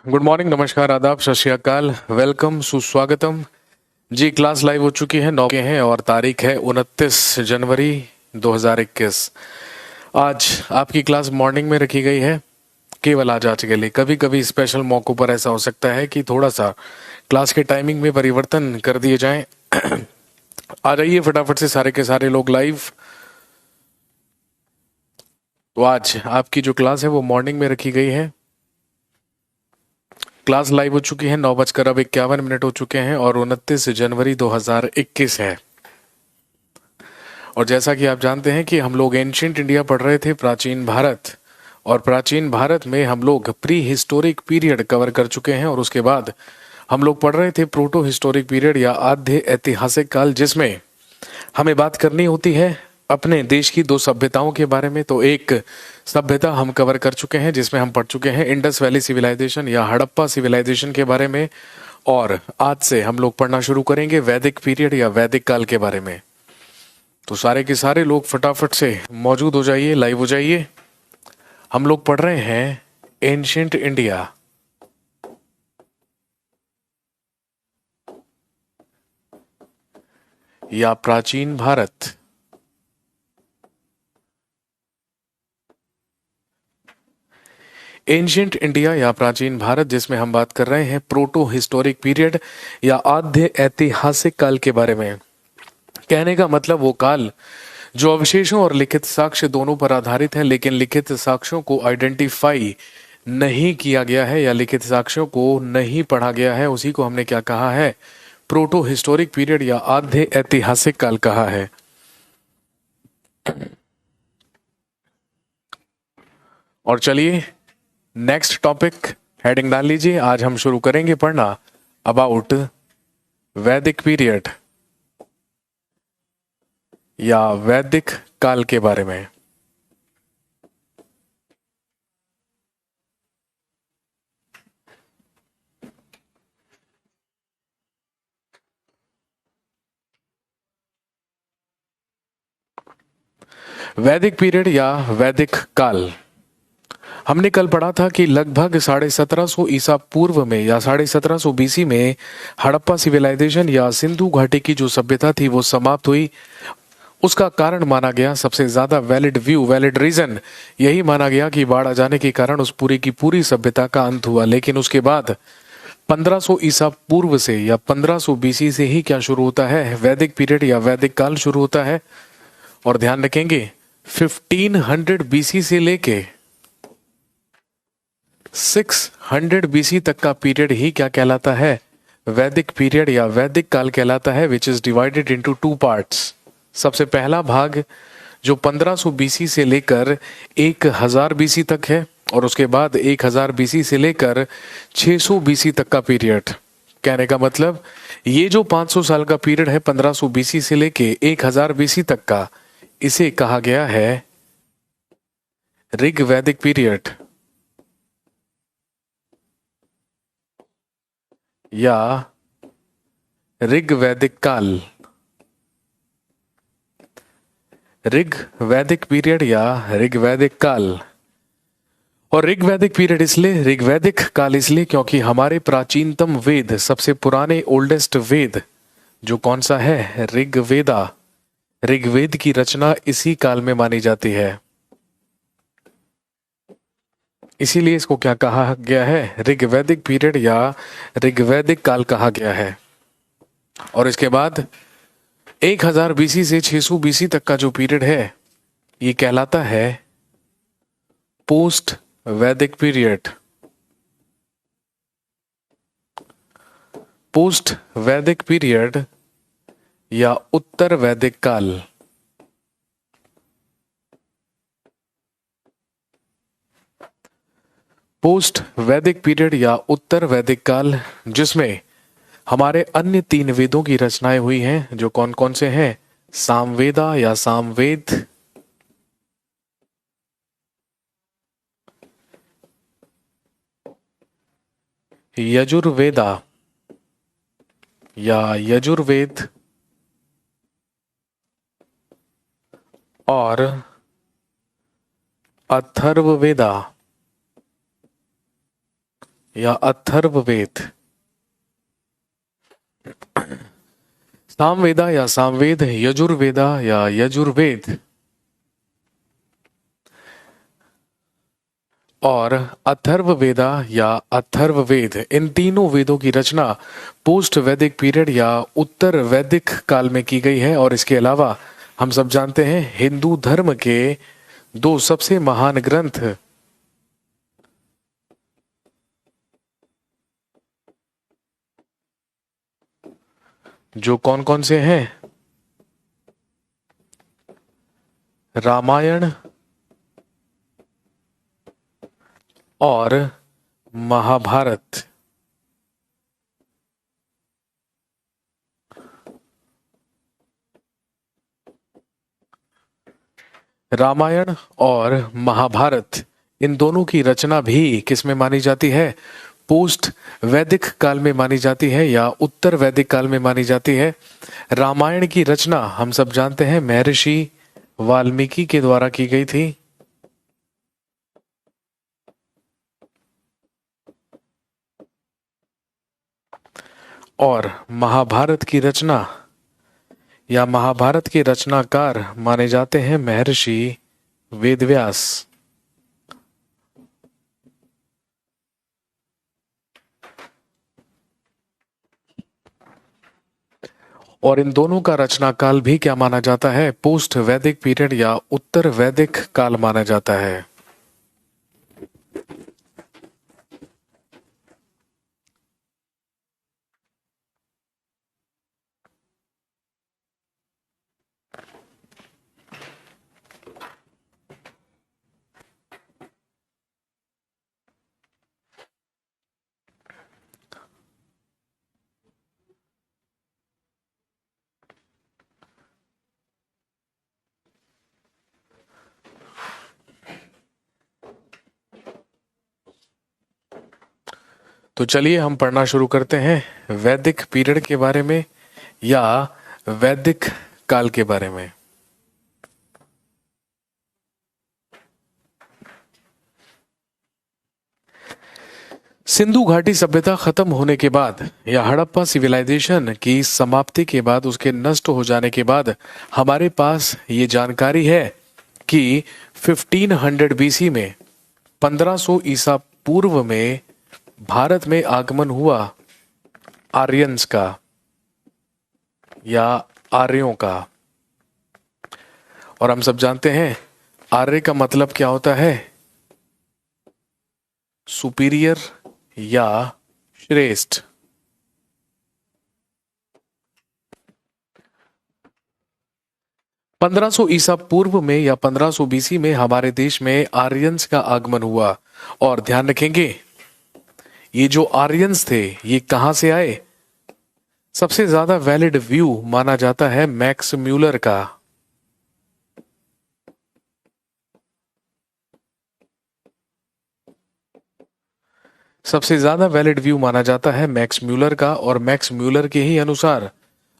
Good morning, नमस्कार, आदाब, सत श्री अकाल, वेलकम, सुस्वागतम। जी, क्लास लाइव हो चुकी है, 9 के हैं और तारीख है 29 जनवरी 2021। आज आपकी क्लास मॉर्निंग में रखी गई है, केवल आज के लिए। कभी कभी स्पेशल मौकों पर ऐसा हो सकता है कि थोड़ा सा क्लास के टाइमिंग में परिवर्तन कर दिए जाएं। आ जाइए फटाफट से सारे के सारे लोग लाइव। तो आज आपकी जो क्लास है वो मॉर्निंग में रखी गई है। क्लास लाइव हो चुकी है, 9:51 हो चुके हैं और 29 जनवरी 2021 है। और जैसा कि आप जानते हैं कि हम लोग एंशिएंट इंडिया पढ़ रहे थे, प्राचीन भारत। और प्राचीन भारत में हम लोग प्री हिस्टोरिक पीरियड कवर कर चुके हैं और उसके बाद हम लोग पढ़ रहे थे प्रोटो हिस्टोरिक पीरियड या आद्य ऐतिहासिक काल, जिसमें हमें बात करनी होती है अपने देश की दो सभ्यताओं के बारे में। तो एक सभ्यता हम कवर कर चुके हैं जिसमें हम पढ़ चुके हैं इंडस वैली सिविलाइजेशन या हड़प्पा सिविलाइजेशन के बारे में। और आज से हम लोग पढ़ना शुरू करेंगे वैदिक पीरियड या वैदिक काल के बारे में। तो सारे के सारे लोग फटाफट से मौजूद हो जाइए, लाइव हो जाइए। हम लोग पढ़ रहे हैं एंशिएंट इंडिया या प्राचीन भारत। एंशिएंट इंडिया या प्राचीन भारत, जिसमें हम बात कर रहे हैं प्रोटो हिस्टोरिक पीरियड या आद्य ऐतिहासिक काल के बारे में। कहने का मतलब वो काल जो अवशेषों और लिखित साक्ष्य दोनों पर आधारित है, लेकिन लिखित साक्ष्यों को आइडेंटिफाई नहीं किया गया है या लिखित साक्ष्यों को नहीं पढ़ा गया है, उसी को हमने क्या कहा है? प्रोटो हिस्टोरिक पीरियड या आद्य ऐतिहासिक काल कहा है। और चलिए नेक्स्ट टॉपिक हेडिंग डाल लीजिए। आज हम शुरू करेंगे पढ़ना अबाउट वैदिक पीरियड या वैदिक काल के बारे में। वैदिक पीरियड या वैदिक काल, हमने कल पढ़ा था कि लगभग 1750 ईसा पूर्व में या 1750 बीसी में हड़प्पा सिविलाइजेशन या सिंधु घाटी की जो सभ्यता थी वो समाप्त हुई। उसका कारण माना गया, सबसे ज्यादा वैलिड व्यू, वैलिड रीजन यही माना गया कि बाढ़ आ जाने के कारण उस पूरी की पूरी सभ्यता का अंत हुआ। लेकिन उसके बाद 1500 ईसा पूर्व से या 1500 बीसी से ही क्या शुरू होता है? वैदिक पीरियड या वैदिक काल शुरू होता है। और ध्यान रखेंगे 1500 बीसी से लेके 600 बीसी तक का पीरियड ही क्या कहलाता है? वैदिक पीरियड या वैदिक काल कहलाता है, which is divided into 2 parts. सबसे पहला भाग जो 1500 बीसी से लेकर 1000 बीसी तक है, और उसके बाद 1000 बीसी से लेकर 600 बीसी तक का पीरियड। कहने का मतलब ये जो 500 साल का पीरियड है 1500 बीसी से लेके 1000 बीसी तक का, इसे कहा गया है ऋग वैदिक पीरियड या ऋग वैदिक काल। ऋग वैदिक पीरियड या ऋग वैदिक काल। और ऋग वैदिक पीरियड इसलिए, ऋग वैदिक काल इसलिए क्योंकि हमारे प्राचीनतम वेद, सबसे पुराने ओल्डेस्ट वेद जो कौन सा है? ऋग्वेदा। ऋग्वेद की रचना इसी काल में मानी जाती है, इसीलिए इसको क्या कहा गया है? ऋग्वैदिक पीरियड या ऋग्वैदिक काल कहा गया है। और इसके बाद 1000 बीसी से 600 बीसी तक का जो पीरियड है ये कहलाता है पोस्ट वैदिक पीरियड। पोस्ट वैदिक पीरियड या उत्तर वैदिक काल। पोस्ट वैदिक पीरियड या उत्तर वैदिक काल, जिसमें हमारे अन्य 3 वेदों की रचनाएं हुई हैं, जो कौन कौन से हैं? सामवेदा या सामवेद, यजुर्वेदा या यजुर्वेद और अथर्ववेदा या अथर्ववेद? सामवेदा या सामवेद, यजुर्वेदा या यजुर्वेद, और अथर्ववेदा या अथर्ववेद, इन तीनों वेदों की रचना पोस्ट वैदिक पीरियड या उत्तर वैदिक काल में की गई है। और इसके अलावा हम सब जानते हैं हिंदू धर्म के दो सबसे महान ग्रंथ जो कौन कौन से हैं? रामायण और महाभारत। रामायण और महाभारत, इन दोनों की रचना भी किस में मानी जाती है? पोस्ट वैदिक काल में मानी जाती है या उत्तर वैदिक काल में मानी जाती है। रामायण की रचना हम सब जानते हैं महर्षि वाल्मीकि के द्वारा की गई थी, और महाभारत की रचना या महाभारत के रचनाकार माने जाते हैं महर्षि वेदव्यास। और इन दोनों का रचना काल भी क्या माना जाता है? पोस्ट वैदिक पीरियड या उत्तर वैदिक काल माना जाता है। तो चलिए हम पढ़ना शुरू करते हैं वैदिक पीरियड के बारे में या वैदिक काल के बारे में। सिंधु घाटी सभ्यता खत्म होने के बाद या हड़प्पा सिविलाइजेशन की समाप्ति के बाद, उसके नष्ट हो जाने के बाद हमारे पास ये जानकारी है कि 1500 बीसी में 1500 ईसा पूर्व में भारत में आगमन हुआ आर्यंस का या आर्यों का। और हम सब जानते हैं आर्य का मतलब क्या होता है? सुपीरियर या श्रेष्ठ। पंद्रह सौ ईसा पूर्व में या 1500 बीसी में हमारे देश में आर्यंस का आगमन हुआ। और ध्यान रखेंगे ये जो आर्यंस थे ये कहां से आए? सबसे ज्यादा वैलिड व्यू माना जाता है मैक्स म्यूलर का। सबसे ज्यादा वैलिड व्यू माना जाता है मैक्स म्यूलर का, और मैक्स म्यूलर के ही अनुसार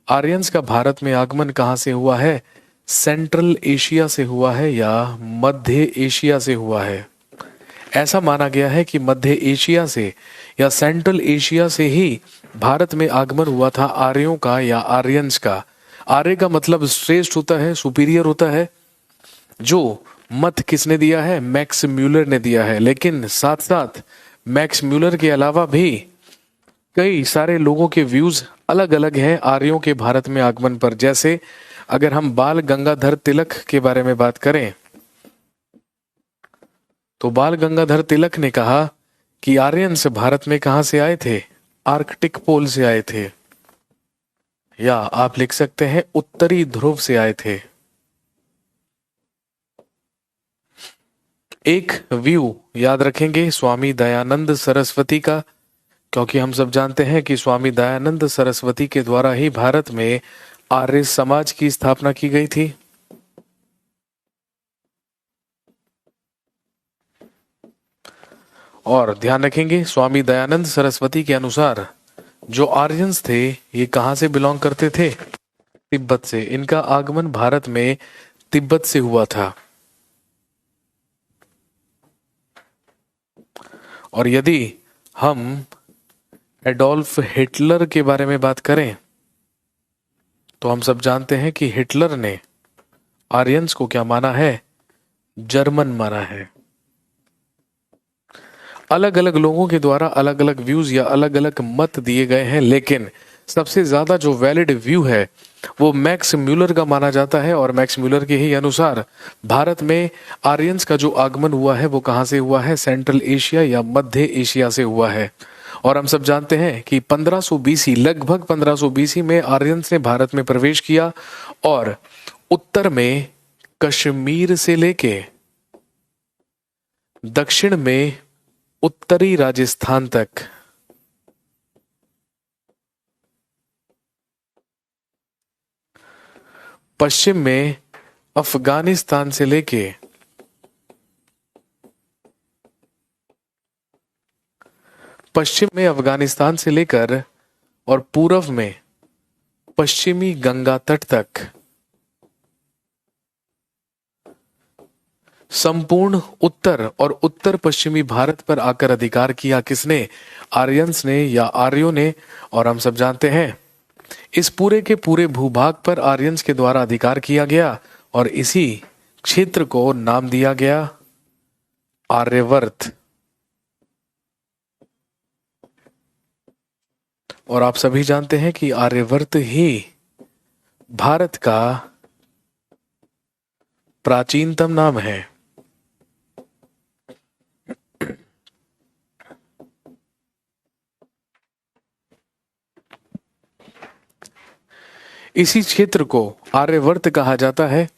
आर्यंस का भारत में आगमन कहां से हुआ है? सेंट्रल एशिया से हुआ है या मध्य एशिया से हुआ है। ऐसा माना गया है कि मध्य एशिया से या सेंट्रल एशिया से ही भारत में आगमन हुआ था आर्यों का या आर्यंस का। आर्य का मतलब श्रेष्ठ होता है, सुपीरियर होता है। जो मत किसने दिया है? मैक्स म्यूलर ने दिया है। लेकिन साथ साथ मैक्स म्यूलर के अलावा भी कई सारे लोगों के व्यूज अलग अलग हैं आर्यों के भारत में आगमन पर। जैसे अगर हम बाल गंगाधर तिलक के बारे में बात करें तो बाल गंगाधर तिलक ने कहा कि आर्यंस भारत में कहां से आए थे? आर्कटिक पोल से आए थे, या आप लिख सकते हैं उत्तरी ध्रुव से आए थे। एक व्यू याद रखेंगे स्वामी दयानंद सरस्वती का, क्योंकि हम सब जानते हैं कि स्वामी दयानंद सरस्वती के द्वारा ही भारत में आर्य समाज की स्थापना की गई थी। और ध्यान रखेंगे स्वामी दयानंद सरस्वती के अनुसार जो आर्यंस थे ये कहां से बिलोंग करते थे? तिब्बत से। इनका आगमन भारत में तिब्बत से हुआ था। और यदि हम एडोल्फ हिटलर के बारे में बात करें तो हम सब जानते हैं कि हिटलर ने आर्यंस को क्या माना है? जर्मन माना है। अलग अलग लोगों के द्वारा अलग अलग व्यूज या अलग अलग मत दिए गए हैं, लेकिन सबसे ज्यादा जो वैलिड व्यू है वो मैक्स म्यूलर का माना जाता है। और मैक्स म्यूलर के ही अनुसार भारत में आर्यंस का जो आगमन हुआ है वो कहां से हुआ है? सेंट्रल एशिया या मध्य एशिया से हुआ है। और हम सब जानते हैं कि 1500 बीसी, लगभग 1500 बीसी में आर्यंस ने भारत में प्रवेश किया और उत्तर में कश्मीर से लेके दक्षिण में उत्तरी राजस्थान तक, पश्चिम में अफगानिस्तान से लेके लेकर और पूर्व में पश्चिमी गंगा तट तक संपूर्ण उत्तर और उत्तर पश्चिमी भारत पर आकर अधिकार किया। किसने? आर्यंस ने या आर्यों ने। और हम सब जानते हैं इस पूरे के पूरे भूभाग पर आर्यंस के द्वारा अधिकार किया गया और इसी क्षेत्र को नाम दिया गया आर्यवर्त। और आप सभी जानते हैं कि आर्यवर्त ही भारत का प्राचीनतम नाम है। इसी क्षेत्र को आर्यवर्त कहा जाता है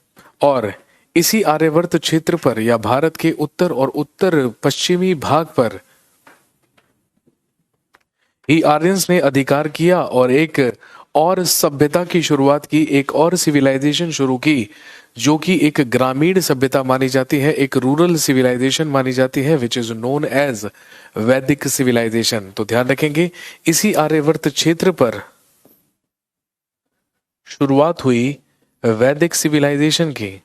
और इसी आर्यवर्त क्षेत्र पर या भारत के उत्तर और उत्तर पश्चिमी भाग पर ही आर्यंस ने अधिकार किया और एक और सभ्यता की शुरुआत की, एक और सिविलाइजेशन शुरू की जो कि एक ग्रामीण सभ्यता मानी जाती है, एक रूरल सिविलाइजेशन मानी जाती है, विच इज नोन एज वैदिक सिविलाइजेशन। तो ध्यान रखेंगे इसी आर्यवर्त क्षेत्र पर शुरुआत हुई वैदिक सिविलाइजेशन की।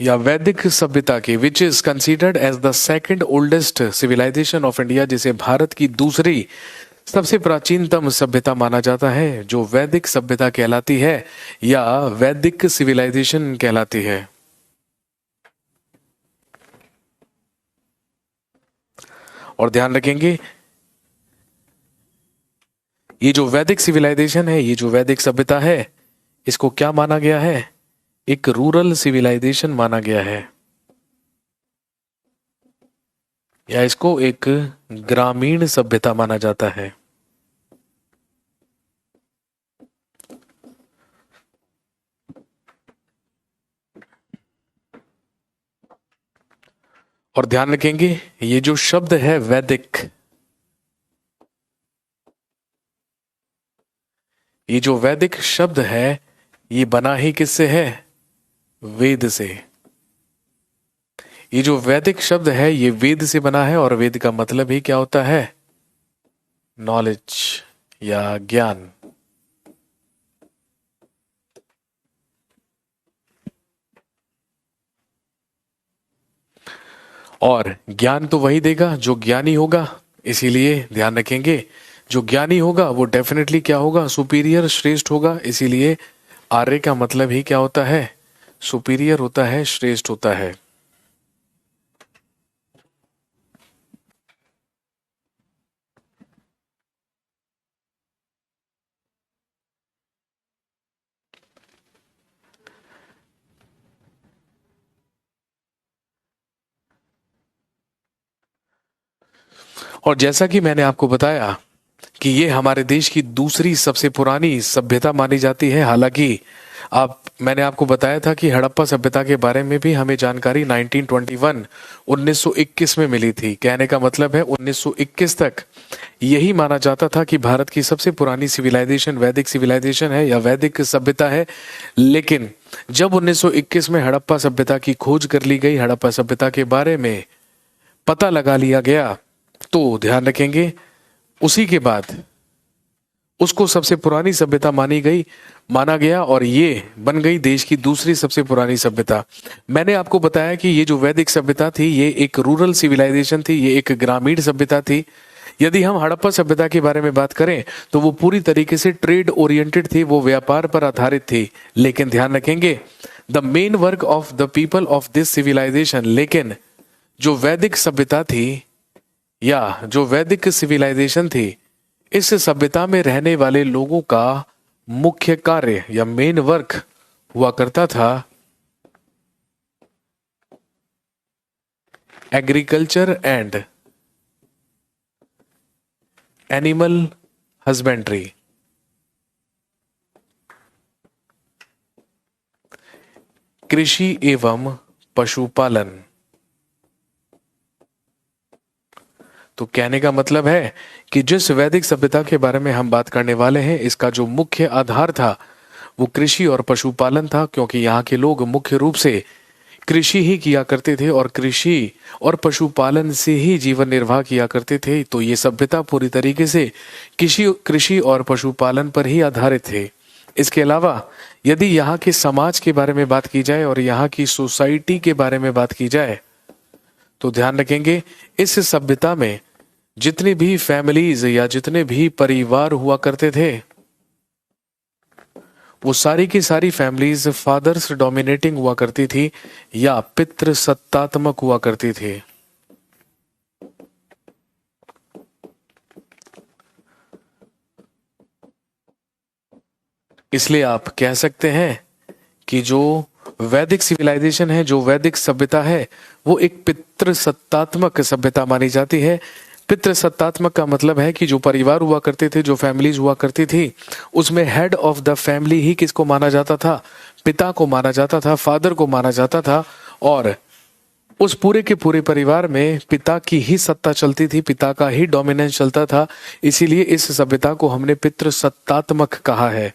या वैदिक सभ्यता की, which is considered as the second oldest civilisation of India, जिसे भारत की दूसरी सबसे प्राचीनतम सभ्यता माना जाता है, जो वैदिक सभ्यता कहलाती है या वैदिक सिविलाइजेशन कहलाती है। और ध्यान रखेंगे ये जो वैदिक सिविलाइजेशन है, ये जो वैदिक सभ्यता है, इसको क्या माना गया है? एक रूरल सिविलाइजेशन माना गया है या इसको एक ग्रामीण सभ्यता माना जाता है। और ध्यान रखेंगे ये जो शब्द है वैदिक, ये जो वैदिक शब्द है ये बना ही किससे है? वेद से। ये जो वैदिक शब्द है ये वेद से बना है और वेद का मतलब ही क्या होता है? नॉलेज या ज्ञान। और ज्ञान तो वही देगा जो ज्ञानी होगा, इसीलिए ध्यान रखेंगे जो ज्ञानी होगा वो डेफिनेटली क्या होगा? सुपीरियर, श्रेष्ठ होगा। इसीलिए आर्य का मतलब ही क्या होता है? सुपीरियर होता है, श्रेष्ठ होता है। और जैसा कि मैंने आपको बताया कि ये हमारे देश की दूसरी सबसे पुरानी सभ्यता मानी जाती है। हालांकि मैंने आपको बताया था कि हड़प्पा सभ्यता के बारे में भी हमें जानकारी 1921 में मिली थी। कहने का मतलब है 1921 तक यही माना जाता था कि भारत की सबसे पुरानी सिविलाइजेशन वैदिक सिविलाइजेशन है या वैदिक सभ्यता है। लेकिन जब 1921 में हड़प्पा सभ्यता की खोज कर ली गई, हड़प्पा सभ्यता के बारे में पता लगा लिया गया, तो ध्यान रखेंगे उसी के बाद उसको सबसे पुरानी सभ्यता माना गया और ये बन गई देश की दूसरी सबसे पुरानी सभ्यता। मैंने आपको बताया कि ये जो वैदिक सभ्यता थी ये एक रूरल सिविलाइजेशन थी, ये एक ग्रामीण सभ्यता थी। यदि हम हड़प्पा सभ्यता के बारे में बात करें तो वो पूरी तरीके से ट्रेड ओरिएंटेड थी, वो व्यापार पर आधारित थी। लेकिन ध्यान रखेंगे, the main work of the people of this civilisation, लेकिन जो वैदिक सभ्यता थी या जो वैदिक सिविलाइजेशन थी, इस सभ्यता में रहने वाले लोगों का मुख्य कार्य या मेन वर्क हुआ करता था एग्रीकल्चर एंड एनिमल हस्बेंड्री। कृषि एवं पशुपालन। तो कहने का मतलब है कि जिस वैदिक सभ्यता के बारे में हम बात करने वाले हैं, इसका जो मुख्य आधार था वो कृषि और पशुपालन था, क्योंकि यहाँ के लोग मुख्य रूप से कृषि ही किया करते थे और कृषि और पशुपालन से ही जीवन निर्वाह किया करते थे। तो ये सभ्यता पूरी तरीके से कृषि और पशुपालन पर ही आधारित थे। इसके अलावा यदि यहाँ के समाज के बारे में बात की जाए और यहाँ की सोसाइटी के बारे में बात की जाए तो ध्यान रखेंगे, इस सभ्यता में जितने भी फैमिलीज या जितने भी परिवार हुआ करते थे वो सारी की सारी फैमिलीज फादर्स डोमिनेटिंग हुआ करती थी या पितृसत्तात्मक हुआ करती थी। इसलिए आप कह सकते हैं कि जो वैदिक सिविलाइजेशन है, जो वैदिक सभ्यता है, वो एक पितृसत्तात्मक सभ्यता मानी जाती है। पितृसत्तात्मक का मतलब है कि जो परिवार हुआ करते थे, जो फैमिलीज हुआ करती थी, उसमें हेड ऑफ द फैमिली ही किसको माना जाता था? पिता को माना जाता था, फादर को माना जाता था। और उस पूरे के पूरे परिवार में पिता की ही सत्ता चलती थी, पिता का ही डोमिनेंस चलता था। इसीलिए इस सभ्यता को हमने पितृसत्तात्मक कहा है।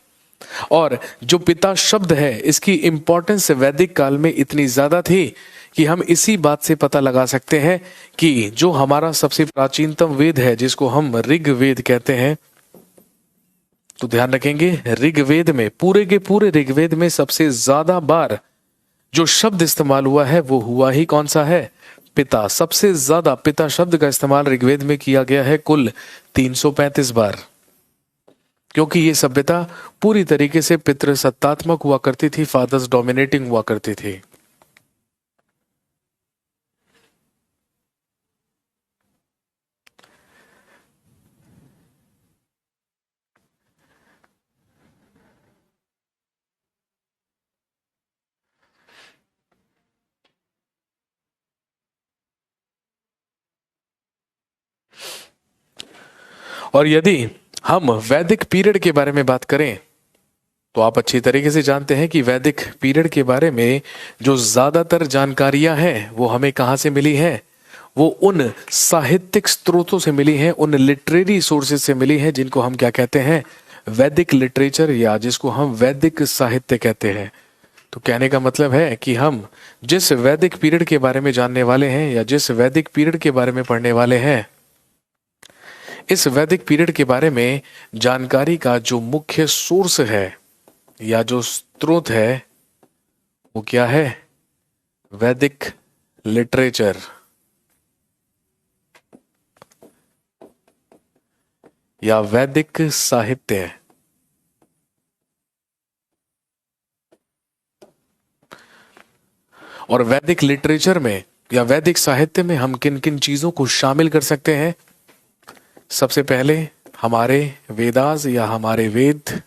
और जो पिता शब्द है, इसकी इंपॉर्टेंस वैदिक काल में इतनी ज्यादा थी कि हम इसी बात से पता लगा सकते हैं कि जो हमारा सबसे प्राचीनतम वेद है, जिसको हम ऋग्वेद कहते हैं, तो ध्यान रखेंगे ऋग्वेद में, पूरे के पूरे ऋग्वेद में सबसे ज्यादा बार जो शब्द इस्तेमाल हुआ है वो हुआ ही कौन सा है? पिता। सबसे ज्यादा पिता शब्द का इस्तेमाल ऋग्वेद में किया गया है, कुल 335 बार। क्योंकि ये सभ्यता पूरी तरीके से पितृसत्तात्मक हुआ करती थी, फादर्स डोमिनेटिंग हुआ करती थी। और यदि हम वैदिक पीरियड के बारे में बात करें तो आप अच्छी तरीके से जानते हैं कि वैदिक पीरियड के बारे में जो ज्यादातर जानकारियां हैं वो हमें कहां से मिली हैं? वो उन साहित्यिक स्रोतों से मिली हैं, उन लिटरेरी सोर्सेज से मिली हैं जिनको हम क्या कहते हैं? वैदिक लिटरेचर, या जिसको हम वैदिक साहित्य कहते हैं। तो कहने का मतलब है कि हम जिस वैदिक पीरियड के बारे में जानने वाले हैं या जिस वैदिक पीरियड के बारे में पढ़ने वाले हैं, इस वैदिक पीरियड के बारे में जानकारी का जो मुख्य सोर्स है या जो स्रोत है वो क्या है? वैदिक लिटरेचर या वैदिक साहित्य। और वैदिक लिटरेचर में या वैदिक साहित्य में हम किन किन चीजों को शामिल कर सकते हैं? सबसे पहले हमारे वेदास या हमारे वेद,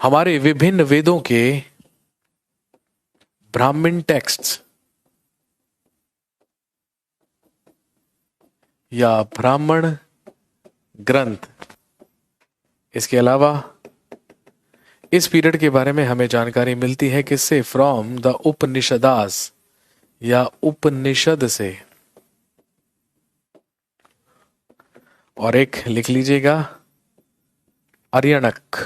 हमारे विभिन्न वेदों के ब्राह्मण टेक्स्ट्स या ब्राह्मण ग्रंथ। इसके अलावा इस पीरियड के बारे में हमें जानकारी मिलती है किससे? फ्रॉम द उपनिषदास या उपनिषद से। और एक लिख लीजिएगा, आर्यणक।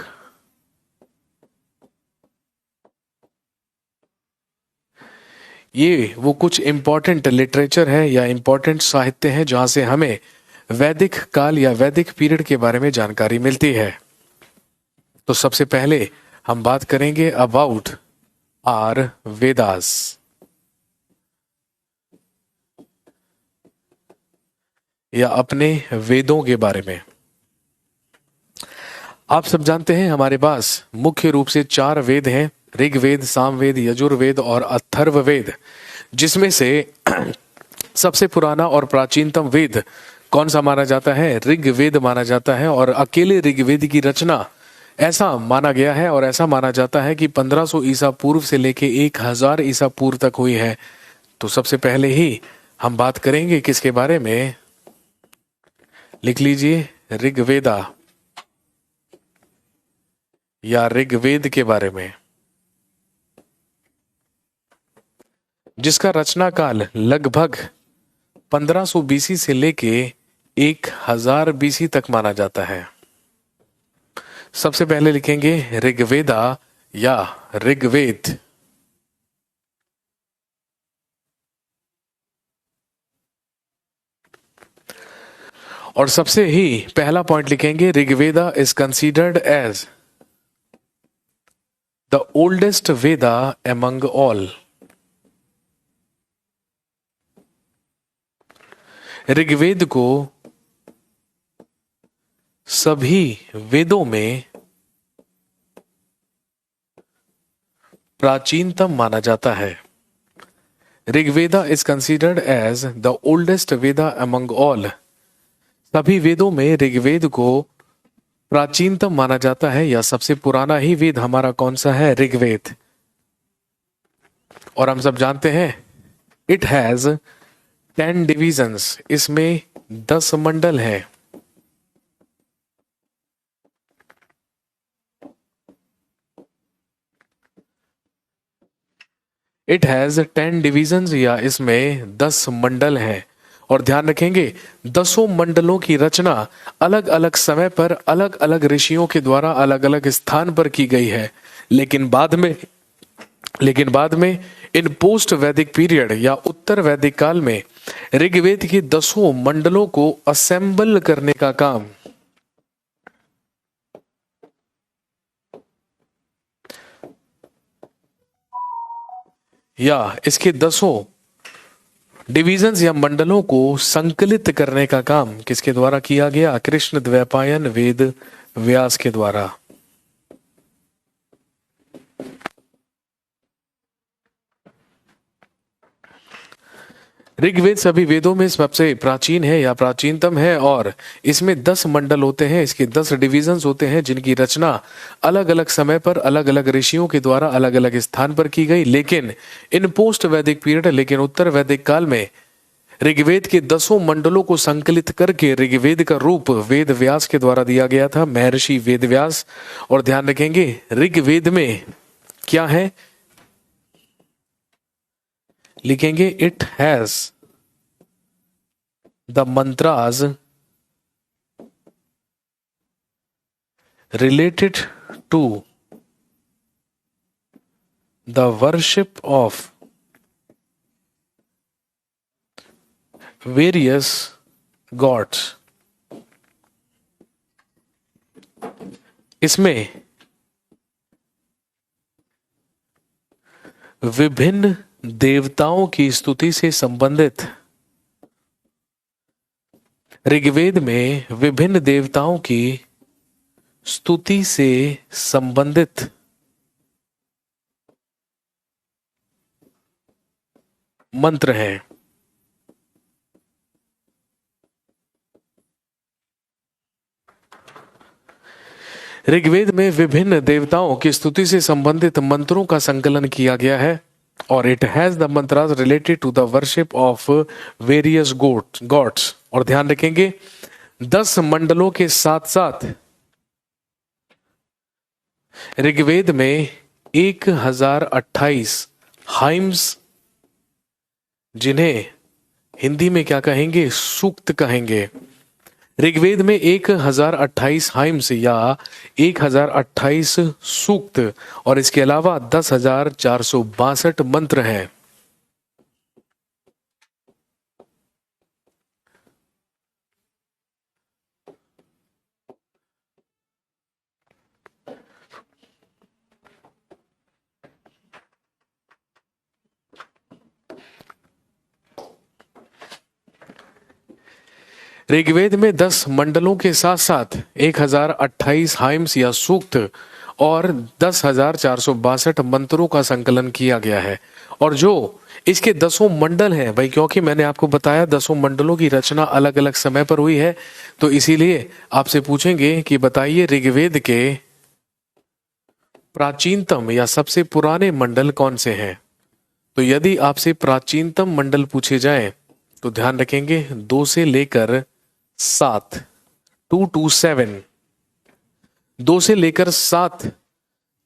ये वो कुछ इंपॉर्टेंट लिटरेचर है या इंपॉर्टेंट साहित्य है जहां से हमें वैदिक काल या वैदिक पीरियड के बारे में जानकारी मिलती है। तो सबसे पहले हम बात करेंगे अबाउट आर वेदास, या अपने वेदों के बारे में। आप सब जानते हैं हमारे पास मुख्य रूप से 4 वेद हैं, ऋग्वेद, सामवेद, यजुर्वेद और अथर्ववेद, जिसमें से सबसे पुराना और प्राचीनतम वेद कौन सा माना जाता है? ऋग्वेद माना जाता है। और अकेले ऋग्वेद की रचना ऐसा माना गया है और ऐसा माना जाता है कि 1500 ईसा पूर्व से लेके 1000 ईसा पूर्व तक हुई है। तो सबसे पहले ही हम बात करेंगे किसके बारे में? लिख लीजिए, ऋग्वेदा या ऋग्वेद के बारे में, जिसका रचना काल लगभग 1500 बीसी से लेके 1000 बीसी तक माना जाता है। सबसे पहले लिखेंगे ऋग्वेदा या ऋग्वेद। और सबसे ही पहला पॉइंट लिखेंगे, Rigveda is considered as the oldest Veda among all. Rigveda को सभी वेदों में प्राचीनतम माना जाता है। Rigveda is considered as the oldest Veda among all. सभी वेदों में ऋग्वेद को प्राचीनतम माना जाता है, या सबसे पुराना ही वेद हमारा कौन सा है? ऋग्वेद। और हम सब जानते हैं इट हैज 10 डिविजन्स, इसमें 10 मंडल हैं। इट हैज 10 डिविजन्स, या इसमें 10 मंडल हैं। और ध्यान रखेंगे 10 मंडलों की रचना अलग अलग समय पर अलग अलग ऋषियों के द्वारा अलग अलग स्थान पर की गई है। लेकिन बाद में इन पोस्ट वैदिक पीरियड या उत्तर वैदिक काल में ऋग्वेद के 10 मंडलों को असेंबल करने का काम या इसके 10 डिविजन्स या मंडलों को संकलित करने का काम किसके द्वारा किया गया? कृष्ण द्वैपायन वेद व्यास के द्वारा। ऋग्वेद सभी वेदों में सबसे प्राचीन है या प्राचीनतम है, और इसमें 10 मंडल होते हैं, इसके 10 डिविजन्स होते हैं, जिनकी रचना अलग अलग समय पर अलग अलग ऋषियों के द्वारा अलग अलग स्थान पर की गई। लेकिन इन पोस्ट वैदिक पीरियड, लेकिन उत्तर वैदिक काल में ऋग्वेद के 10 मंडलों को संकलित करके ऋग्वेद का रूप वेद व्यास के द्वारा दिया गया था, महर्षि वेद व्यास। और ध्यान रखेंगे ऋग्वेद में क्या है? लिखेंगे it has the mantras related to the worship of various gods. इसमें विभिन्न देवताओं की स्तुति से संबंधित, ऋग्वेद में विभिन्न देवताओं की स्तुति से संबंधित मंत्र हैं। ऋग्वेद में विभिन्न देवताओं की स्तुति से संबंधित मंत्रों का संकलन किया गया है, और it has the mantras related to the worship of various gods. और ध्यान रखेंगे 10 मंडलों के साथ साथ ऋग्वेद में 1028 हाइम्स, जिन्हें हिंदी में क्या कहेंगे? सूक्त कहेंगे। ऋग्वेद में 1028 हाइम्स या 1028 सूक्त, और इसके अलावा 10,462 मंत्र हैं। ऋग्वेद में 10 मंडलों के साथ साथ 1028 हाइम्स या सूक्त और 10,462 मंत्रों का संकलन किया गया है। और जो इसके 10 मंडल हैं भाई, क्योंकि मैंने आपको बताया 10 मंडलों की रचना अलग अलग समय पर हुई है, तो इसीलिए आपसे पूछेंगे कि बताइए ऋग्वेद के प्राचीनतम या सबसे पुराने मंडल कौन से हैं। तो यदि आपसे प्राचीनतम मंडल पूछे जाएं तो ध्यान रखेंगे 2 से लेकर 7, 2 to 7, 2 से लेकर 7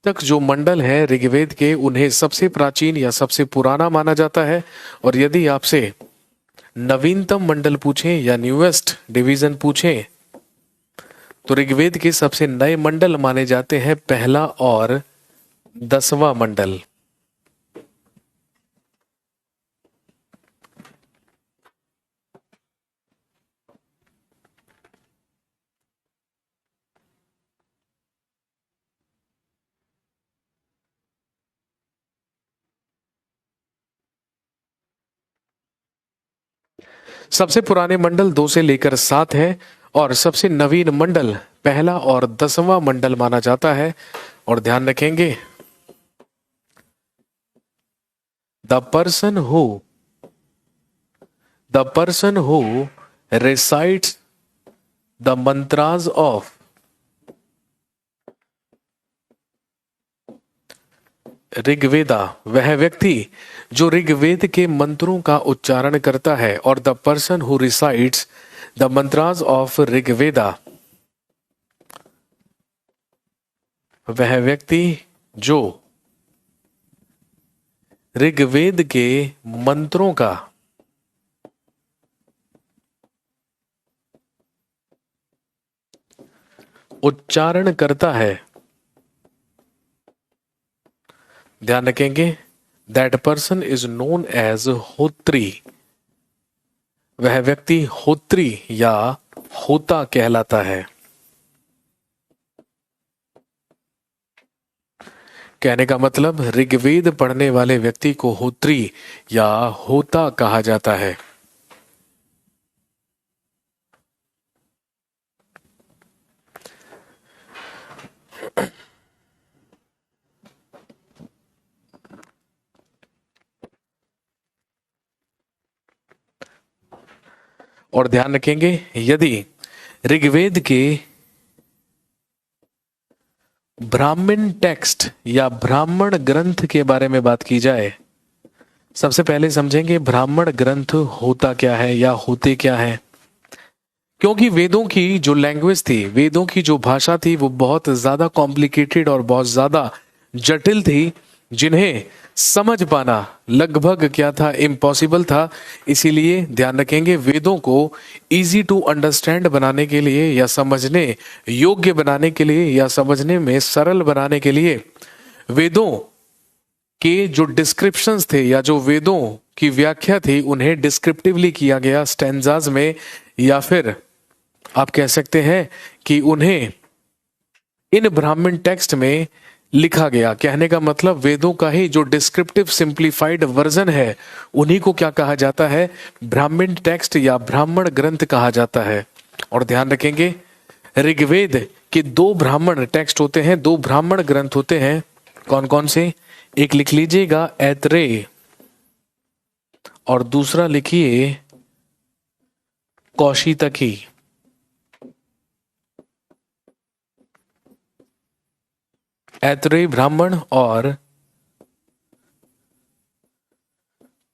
तक जो मंडल है ऋग्वेद के, उन्हें सबसे प्राचीन या सबसे पुराना माना जाता है। और यदि आपसे नवीनतम मंडल पूछें या न्यूएस्ट डिवीजन पूछें तो ऋग्वेद के सबसे नए मंडल माने जाते हैं पहला और 10वां मंडल। सबसे पुराने मंडल 2 से लेकर 7 है और सबसे नवीन मंडल पहला और 10वां मंडल माना जाता है। और ध्यान रखेंगे the person who recites the mantras of Rigveda, वह व्यक्ति जो ऋग्वेद के मंत्रों का उच्चारण करता है। और the person who recites the mantras of Rigveda, वह व्यक्ति जो ऋग्वेद के मंत्रों का उच्चारण करता है। ध्यान रखेंगे that person is known as Hotri, वह व्यक्ति होत्री या होता कहलाता है। कहने का मतलब ऋग्वेद पढ़ने वाले व्यक्ति को होत्री या होता कहा जाता है। और ध्यान रखेंगे यदि ऋग्वेद के ब्राह्मण टेक्स्ट या ब्राह्मण ग्रंथ के बारे में बात की जाए, सबसे पहले समझेंगे ब्राह्मण ग्रंथ होता क्या है या होते क्या है। क्योंकि वेदों की जो लैंग्वेज थी, वेदों की जो भाषा थी, वो बहुत ज्यादा कॉम्प्लिकेटेड और बहुत ज्यादा जटिल थी, जिन्हें समझ पाना लगभग क्या था, इम्पॉसिबल था। इसीलिए ध्यान रखेंगे वेदों को इजी टू अंडरस्टैंड बनाने के लिए या समझने योग्य बनाने के लिए या समझने में सरल बनाने के लिए वेदों के जो डिस्क्रिप्शंस थे या जो वेदों की व्याख्या थी, उन्हें डिस्क्रिप्टिवली किया गया स्टैंजाज में, या फिर आप कह सकते हैं कि उन्हें इन ब्राह्मण टेक्स्ट में लिखा गया। कहने का मतलब वेदों का ही जो डिस्क्रिप्टिव सिंप्लीफाइड वर्जन है, उन्हीं को क्या कहा जाता है, ब्राह्मण टेक्स्ट या ब्राह्मण ग्रंथ कहा जाता है। और ध्यान रखेंगे ऋग्वेद के 2 ब्राह्मण टेक्स्ट होते हैं, 2 ब्राह्मण ग्रंथ होते हैं। कौन कौन से? एक लिख लीजिएगा ऐतरेय और दूसरा लिखिए कौशितकी। ऐतरेय ब्राह्मण और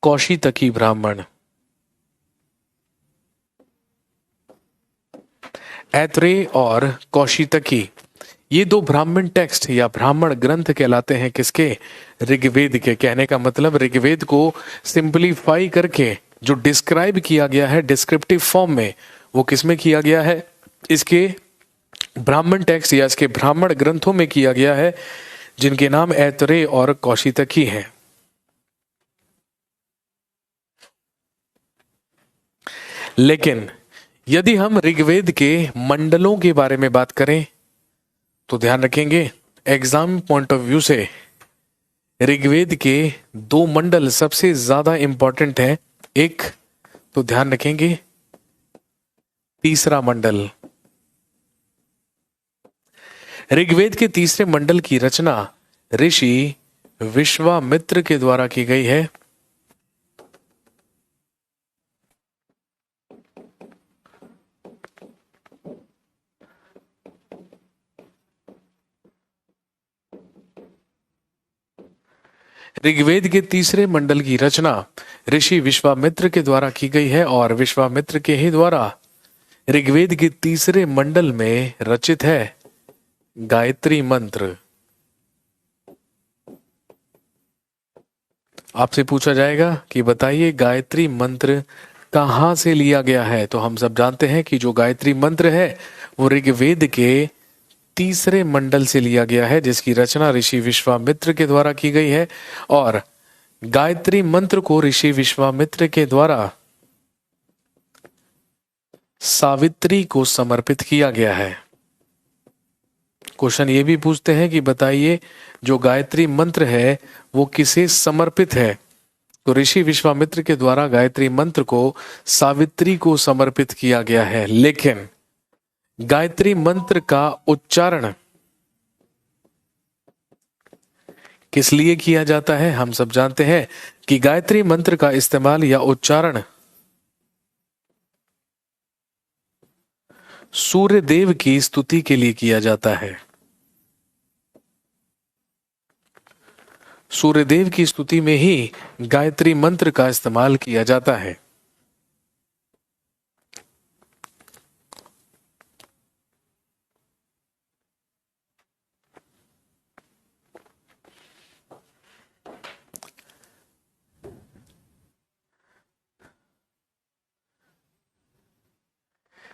कौशितकी ब्राह्मण। ऐतरेय और कौशितकी, ये 2 ब्राह्मण टेक्स्ट या ब्राह्मण ग्रंथ कहलाते हैं किसके? ऋग्वेद के। कहने का मतलब ऋग्वेद को सिंपलीफाई करके जो डिस्क्राइब किया गया है डिस्क्रिप्टिव फॉर्म में, वो किसमें किया गया है? इसके ब्राह्मण टेक्स्ट या इसके ब्राह्मण ग्रंथों में किया गया है, जिनके नाम ऐतरेय और कौशितकी हैं। लेकिन यदि हम ऋग्वेद के मंडलों के बारे में बात करें तो ध्यान रखेंगे एग्जाम पॉइंट ऑफ व्यू से ऋग्वेद के 2 मंडल सबसे ज्यादा इंपॉर्टेंट हैं। एक तो ध्यान रखेंगे तीसरा मंडल। ऋग्वेद के तीसरे मंडल की रचना ऋषि विश्वामित्र के द्वारा की गई है। ऋग्वेद के तीसरे मंडल की रचना ऋषि विश्वामित्र के द्वारा की गई है और विश्वामित्र के ही द्वारा ऋग्वेद के तीसरे मंडल में रचित है गायत्री मंत्र। आपसे पूछा जाएगा कि बताइए गायत्री मंत्र कहां से लिया गया है, तो हम सब जानते हैं कि जो गायत्री मंत्र है वो ऋग्वेद के तीसरे मंडल से लिया गया है, जिसकी रचना ऋषि विश्वामित्र के द्वारा की गई है और गायत्री मंत्र को ऋषि विश्वामित्र के द्वारा सावित्री को समर्पित किया गया है। क्वेश्चन ये भी पूछते हैं कि बताइए जो गायत्री मंत्र है वो किसे समर्पित है, तो ऋषि विश्वामित्र के द्वारा गायत्री मंत्र को सावित्री को समर्पित किया गया है। लेकिन गायत्री मंत्र का उच्चारण किस लिए किया जाता है? हम सब जानते हैं कि गायत्री मंत्र का इस्तेमाल या उच्चारण सूर्य देव की स्तुति के लिए किया जाता है। सूर्य देव की स्तुति में ही गायत्री मंत्र का इस्तेमाल किया जाता है।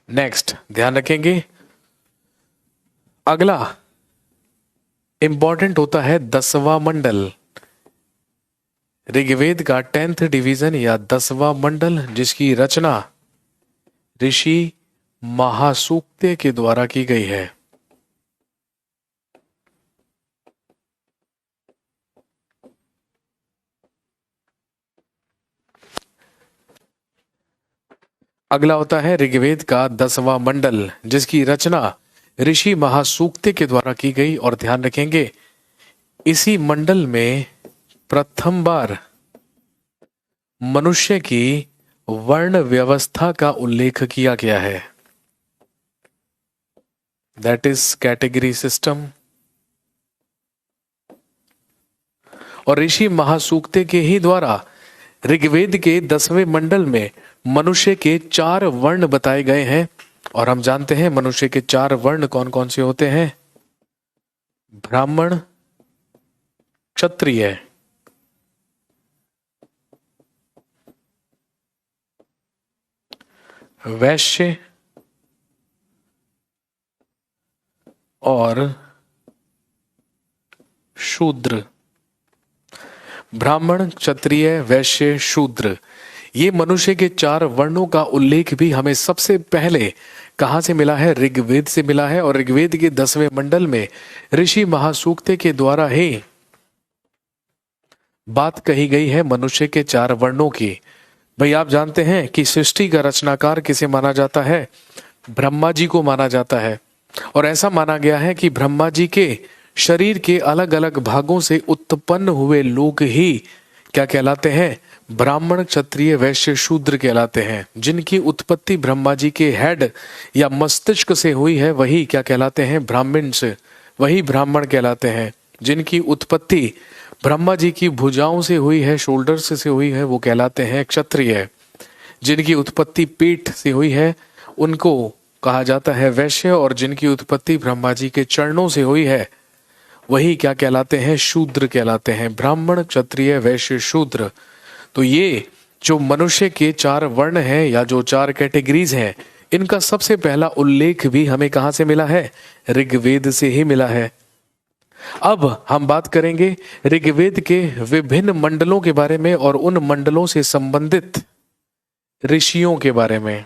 नेक्स्ट ध्यान रखेंगे, अगला इंपॉर्टेंट होता है 10वां मंडल। ऋग्वेद का 10th डिवीजन या 10वां मंडल, जिसकी रचना ऋषि महासूक्ते के द्वारा की गई है। अगला होता है ऋग्वेद का 10वां मंडल, जिसकी रचना ऋषि महासूक्ते के द्वारा की गई। और ध्यान रखेंगे इसी मंडल में प्रथम बार मनुष्य की वर्ण व्यवस्था का उल्लेख किया गया है, दैट इज कैटेगरी सिस्टम। और ऋषि महासूक्ते के ही द्वारा ऋग्वेद के 10वें मंडल में मनुष्य के 4 वर्ण बताए गए हैं। और हम जानते हैं मनुष्य के 4 वर्ण कौन कौन से होते हैं? ब्राह्मण, क्षत्रिय, वैश्य और शूद्र। ब्राह्मण, क्षत्रिय, वैश्य, शूद्र, ये मनुष्य के 4 वर्णों का उल्लेख भी हमें सबसे पहले कहां से मिला है? ऋग्वेद से मिला है। और ऋग्वेद के 10वें मंडल में ऋषि महासूक्ते के द्वारा ही बात कही गई है मनुष्य के 4 वर्णों की। भाई आप जानते हैं कि सृष्टि का रचनाकार किसे माना जाता है? ब्रह्मा जी को माना जाता है। और ऐसा माना गया है कि ब्रह्मा जी के शरीर के अलग अलग भागों से उत्पन्न हुए लोग ही क्या कहलाते हैं? ब्राह्मण, क्षत्रिय, वैश्य, शूद्र कहलाते हैं। जिनकी उत्पत्ति ब्रह्मा जी के हेड या मस्तिष्क से हुई है वही क्या कहलाते हैं? ब्राह्मण से, वही ब्राह्मण कहलाते हैं। जिनकी उत्पत्ति ब्रह्मा जी की भुजाओं से हुई है, शोल्डर्स से हुई है, वो कहलाते हैं क्षत्रिय। जिनकी उत्पत्ति पीठ से हुई है उनको कहा जाता है वैश्य। और जिनकी उत्पत्ति ब्रह्मा जी के चरणों से हुई है वही क्या कहलाते हैं? शूद्र कहलाते हैं। ब्राह्मण, क्षत्रिय, वैश्य, शूद्र। तो ये जो मनुष्य के 4 वर्ण हैं या जो 4 कैटेगरीज हैं, इनका सबसे पहला उल्लेख भी हमें कहां से मिला है? ऋग्वेद से ही मिला है। अब हम बात करेंगे ऋग्वेद के विभिन्न मंडलों के बारे में और उन मंडलों से संबंधित ऋषियों के बारे में।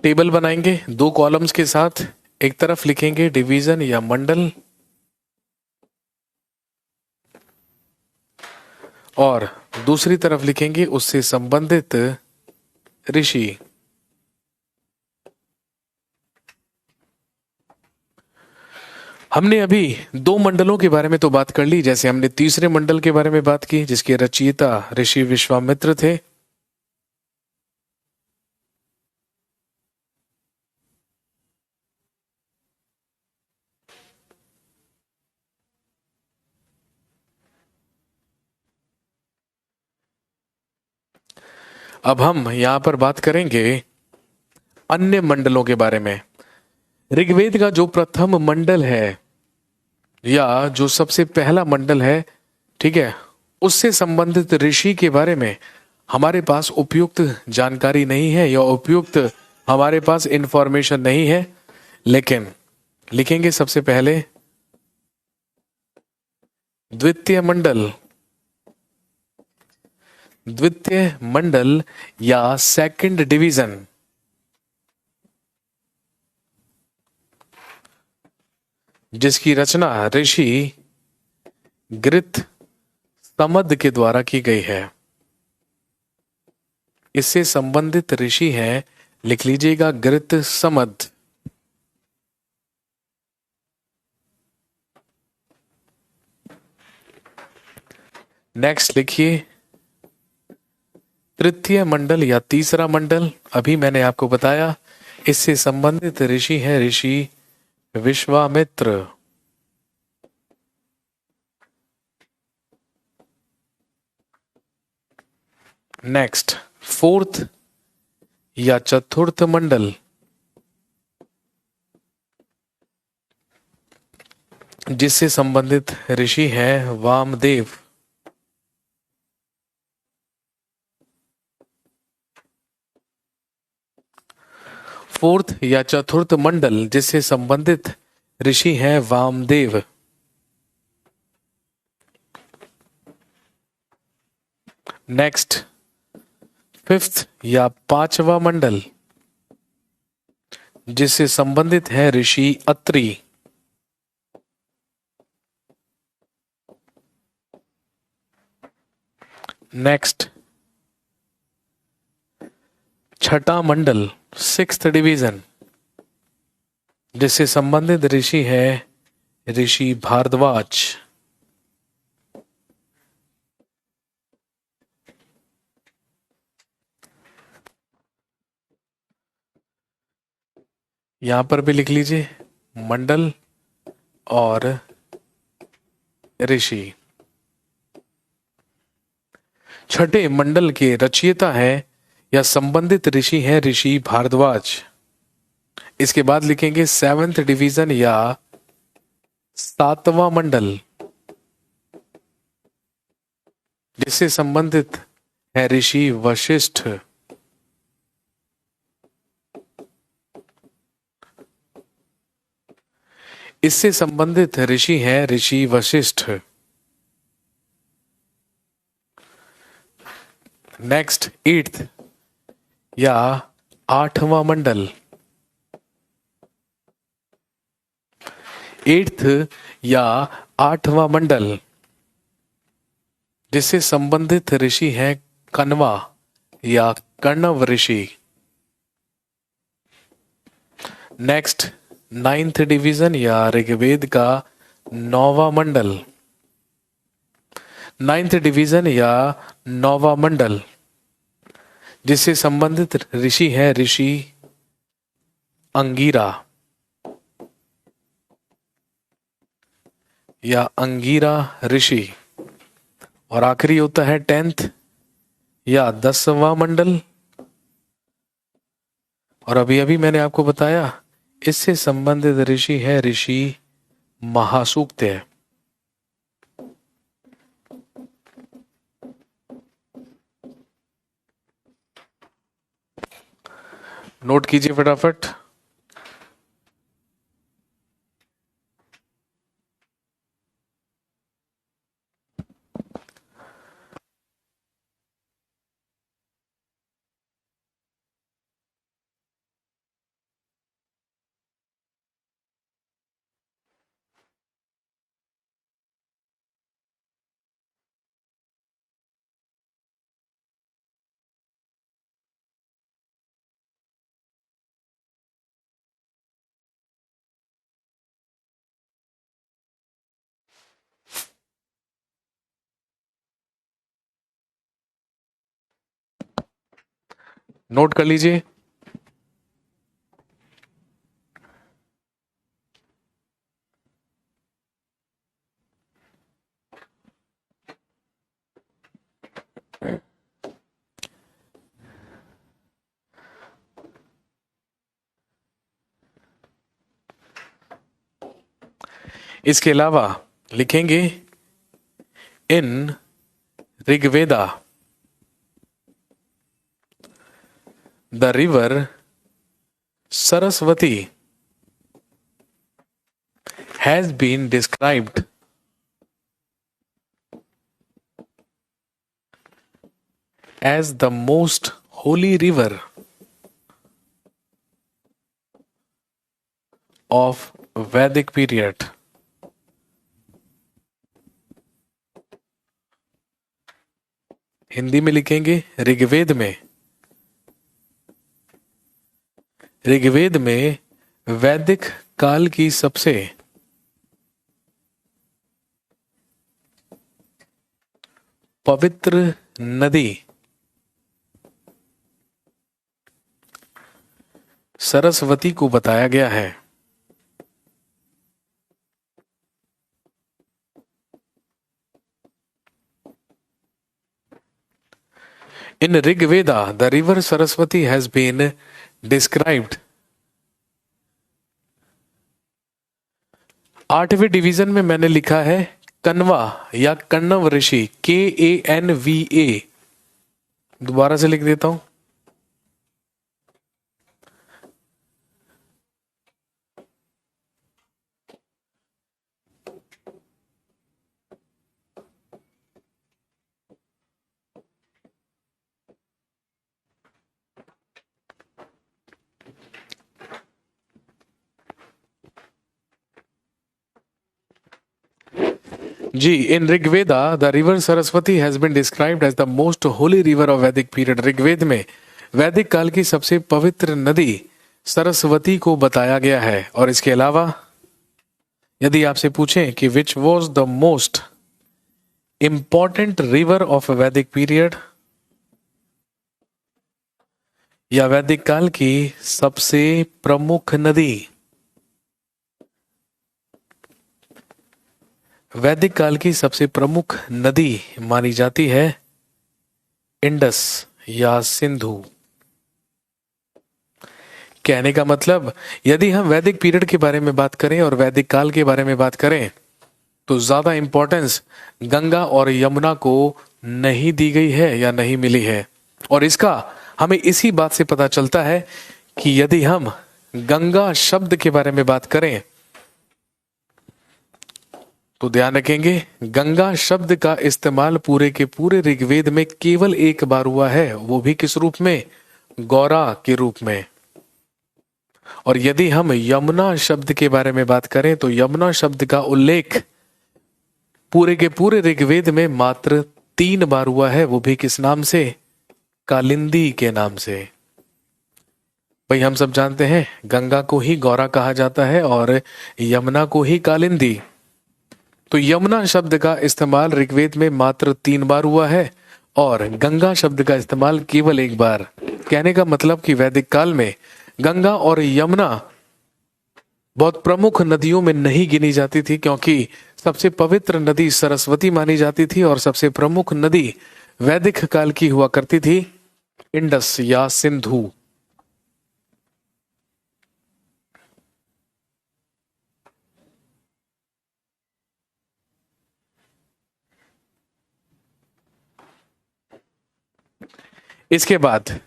टेबल बनाएंगे दो कॉलम्स के साथ। एक तरफ लिखेंगे डिवीजन या मंडल, और दूसरी तरफ लिखेंगे उससे संबंधित ऋषि। हमने अभी दो मंडलों के बारे में तो बात कर ली, जैसे हमने तीसरे मंडल के बारे में बात की जिसके रचयिता ऋषि विश्वामित्र थे। अब हम यहां पर बात करेंगे अन्य मंडलों के बारे में। ऋग्वेद का जो प्रथम मंडल है या जो सबसे पहला मंडल है, ठीक है, उससे संबंधित ऋषि के बारे में हमारे पास उपयुक्त जानकारी नहीं है या उपयुक्त हमारे पास इंफॉर्मेशन नहीं है। लेकिन लिखेंगे सबसे पहले द्वितीय मंडल, द्वितीय मंडल या सेकंड डिवीजन, जिसकी रचना ऋषि गृत समद के द्वारा की गई है। इससे संबंधित ऋषि हैं, लिख लीजिएगा गृत समद। नेक्स्ट लिखिए तृतीय मंडल या तीसरा मंडल, अभी मैंने आपको बताया इससे संबंधित ऋषि हैं ऋषि विश्वामित्र। नेक्स्ट फोर्थ या चतुर्थ मंडल, जिससे संबंधित ऋषि हैं वामदेव। फोर्थ या चतुर्थ मंडल जिससे संबंधित ऋषि हैं वामदेव। नेक्स्ट फिफ्थ या पांचवा मंडल जिससे संबंधित है ऋषि अत्रि। नेक्स्ट छठा मंडल, सिक्स्थ डिवीजन, जिससे संबंधित ऋषि है ऋषि भारद्वाज। यहां पर भी लिख लीजिए मंडल और ऋषि। छठे मंडल के रचयिता है या संबंधित ऋषि हैं ऋषि भारद्वाज। इसके बाद लिखेंगे सेवेंथ डिवीजन या सातवां मंडल, जिससे संबंधित है ऋषि वशिष्ठ। इससे संबंधित ऋषि हैं ऋषि वशिष्ठ। नेक्स्ट एट्थ या आठवां मंडल, एट्थ या आठवां मंडल जिससे संबंधित ऋषि हैं कण्वा या कण्व ऋषि। नेक्स्ट नाइन्थ डिवीजन या ऋग्वेद का नौवां मंडल, नाइन्थ डिवीजन या नौवां मंडल जिससे संबंधित ऋषि है ऋषि अंगीरा या अंगीरा ऋषि। और आखिरी होता है टेंथ या 10वां मंडल, और अभी अभी मैंने आपको बताया इससे संबंधित ऋषि है ऋषि महासूक्त्य। नोट कीजिए फटाफट। नोट कर लीजिए। इसके अलावा लिखेंगे in Rigveda the river Saraswati has been described as the most holy river of Vedic period. Hindi में लिखेंगे ऋग्वेद में वैदिक काल की सबसे पवित्र नदी सरस्वती को बताया गया है। In Rigveda, the river Saraswati has been described। 8वें डिवीजन में मैंने लिखा है कण्वा या कण्व ऋषि, KANVA। दोबारा से लिख देता हूं। जी, in Rigveda the river Saraswati has been described as the most holy river of Vedic period. Rigveda में वैदिक काल की सबसे पवित्र नदी सरस्वती को बताया गया है। और इसके अलावा यदि आपसे पूछें कि which was the most important river of Vedic period या वैदिक काल की सबसे प्रमुख नदी, वैदिक काल की सबसे प्रमुख नदी मानी जाती है इंडस या सिंधु। कहने का मतलब यदि हम वैदिक पीरियड के बारे में बात करें और वैदिक काल के बारे में बात करें तो ज्यादा इंपॉर्टेंस गंगा और यमुना को नहीं दी गई है या नहीं मिली है। और इसका हमें इसी बात से पता चलता है कि यदि हम गंगा शब्द के बारे में बात करें तो ध्यान रखेंगे गंगा शब्द का इस्तेमाल पूरे के पूरे ऋग्वेद में केवल एक बार हुआ है, वो भी किस रूप में? गौरा के रूप में। और यदि हम यमुना शब्द के बारे में बात करें तो यमुना शब्द का उल्लेख पूरे के पूरे ऋग्वेद में मात्र 3 बार हुआ है, वो भी किस नाम से? कालिंदी के नाम से। भाई हम सब जानते हैं गंगा को ही गौरा कहा जाता है और यमुना को ही कालिंदी। तो यमुना शब्द का इस्तेमाल ऋग्वेद में मात्र 3 बार हुआ है और गंगा शब्द का इस्तेमाल केवल 1 बार। कहने का मतलब कि वैदिक काल में गंगा और यमुना बहुत प्रमुख नदियों में नहीं गिनी जाती थी, क्योंकि सबसे पवित्र नदी सरस्वती मानी जाती थी और सबसे प्रमुख नदी वैदिक काल की हुआ करती थी इंडस या सिंधु। इसके बाद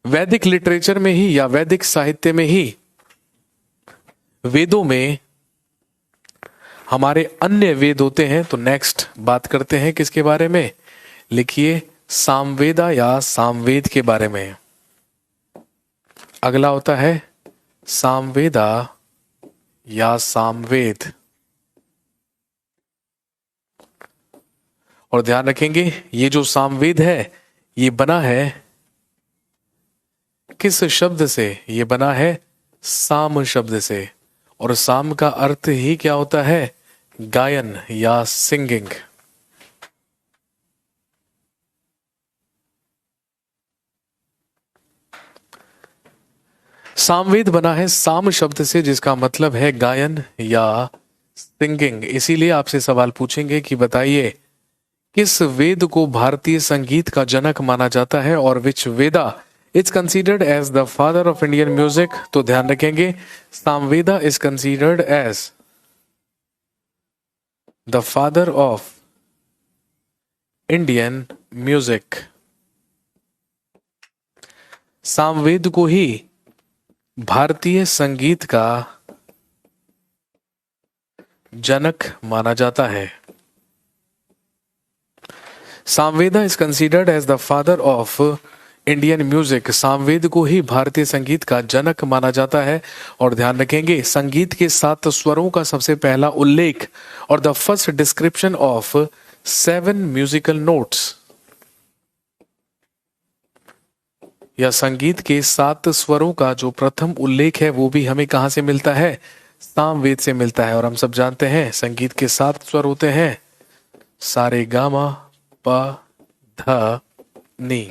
वैदिक लिटरेचर में ही या वैदिक साहित्य में ही वेदों में हमारे अन्य वेद होते हैं। तो नेक्स्ट बात करते हैं किसके बारे में? लिखिए सामवेदा या सामवेद के बारे में। अगला होता है सामवेदा या सामवेद। और ध्यान रखेंगे ये जो सामवेद है ये बना है किस शब्द से? ये बना है साम शब्द से। और साम का अर्थ ही क्या होता है? गायन या सिंगिंग। सामवेद बना है साम शब्द से, जिसका मतलब है गायन या सिंगिंग। इसीलिए आपसे सवाल पूछेंगे कि बताइए किस वेद को भारतीय संगीत का जनक माना जाता है, और which Veda is considered as the father of Indian music. तो ध्यान रखेंगे, Samaveda is considered as the father of Indian music. Samaveda को ही भारतीय संगीत का जनक माना जाता है। Samaveda is considered as the father of Indian music. Samaveda को ही भारतीय संगीत का जनक माना जाता है। और ध्यान रखेंगे, संगीत के 7 स्वरों का सबसे पहला उल्लेख और the first description of 7 musical notes, या संगीत के 7 स्वरों का जो प्रथम उल्लेख है वो भी हमें कहां से मिलता है? सामवेद से मिलता है। और हम सब जानते हैं संगीत के 7 स्वर होते हैं, सारे गामा प ध नी।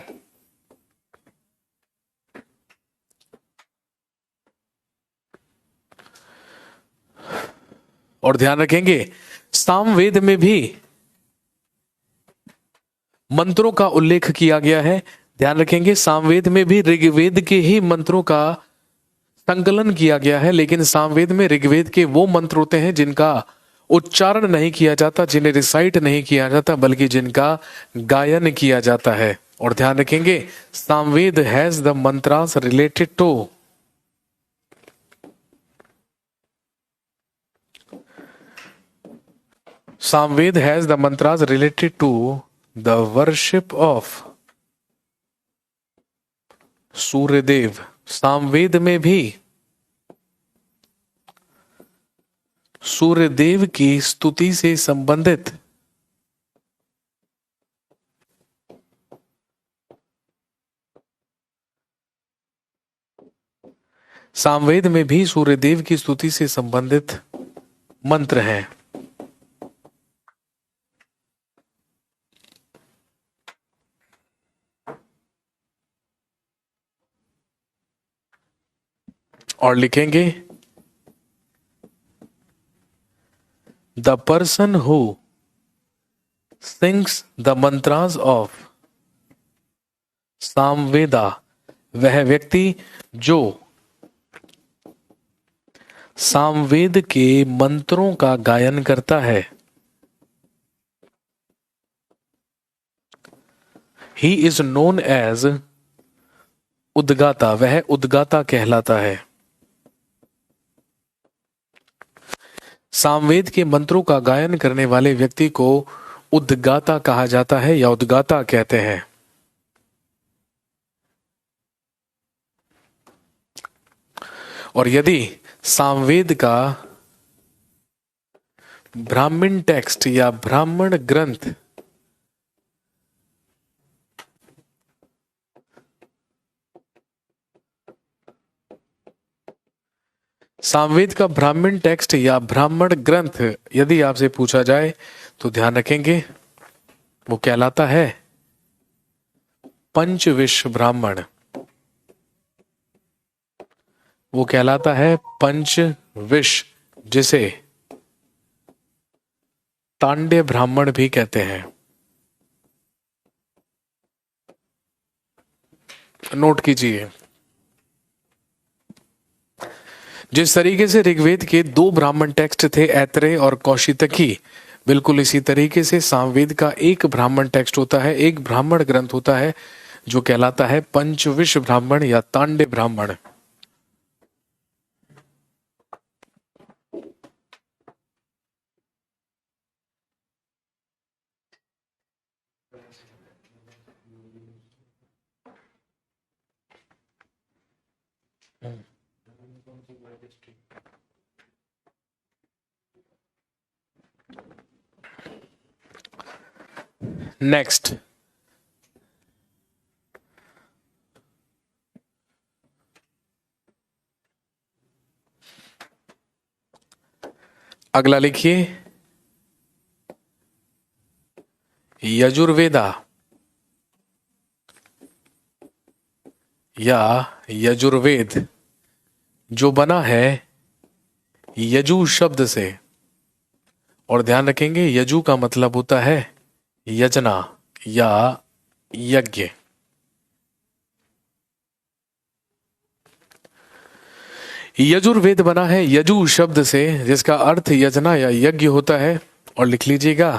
और ध्यान रखेंगे, सामवेद में भी मंत्रों का उल्लेख किया गया है। ध्यान रखेंगे, सामवेद में भी ऋग्वेद के ही मंत्रों का संकलन किया गया है, लेकिन सामवेद में ऋग्वेद के वो मंत्र होते हैं जिनका उच्चारण नहीं किया जाता, जिन्हें रिसाइट नहीं किया जाता, बल्कि जिनका गायन किया जाता है। और ध्यान रखेंगे, Samaveda has the mantras related to Samved has the mantras related to the worship of Suryadev. Samaveda में भी सूर्यदेव की स्तुति से संबंधित सामवेद में भी सूर्यदेव की स्तुति से संबंधित मंत्र हैं। और लिखेंगे, the person who sings the mantras of Samaveda, वह व्यक्ति जो सामवेद के मंत्रों का गायन करता है, ही इज नोन एज उद्गाता, वह उद्गाता कहलाता है। सामवेद के मंत्रों का गायन करने वाले व्यक्ति को उद्गाता कहा जाता है या उद्गाता कहते हैं। और यदि सामवेद का ब्राह्मण टेक्स्ट या ब्राह्मण ग्रंथ सामवेद का ब्राह्मण टेक्स्ट या ब्राह्मण ग्रंथ यदि आपसे पूछा जाए तो ध्यान रखेंगे वो कहलाता है पंचविश ब्राह्मण। वो कहलाता है पंचविश, जिसे तांड्य ब्राह्मण भी कहते हैं। नोट कीजिए, जिस तरीके से ऋग्वेद के 2 ब्राह्मण टेक्स्ट थे, ऐतरेय और कौशितकी, बिल्कुल इसी तरीके से सामवेद का एक ब्राह्मण टेक्स्ट होता है, एक ब्राह्मण ग्रंथ होता है जो कहलाता है पंचविश ब्राह्मण या तांड्य ब्राह्मण। नेक्स्ट, अगला लिखिए, यजुर्वेदा या यजुर्वेद जो बना है यजु शब्द से। और ध्यान रखेंगे यजु का मतलब होता है यजना या यज्ञ। यजुर्वेद बना है यजु शब्द से, जिसका अर्थ यजना या यज्ञ होता है। और लिख लीजिएगा,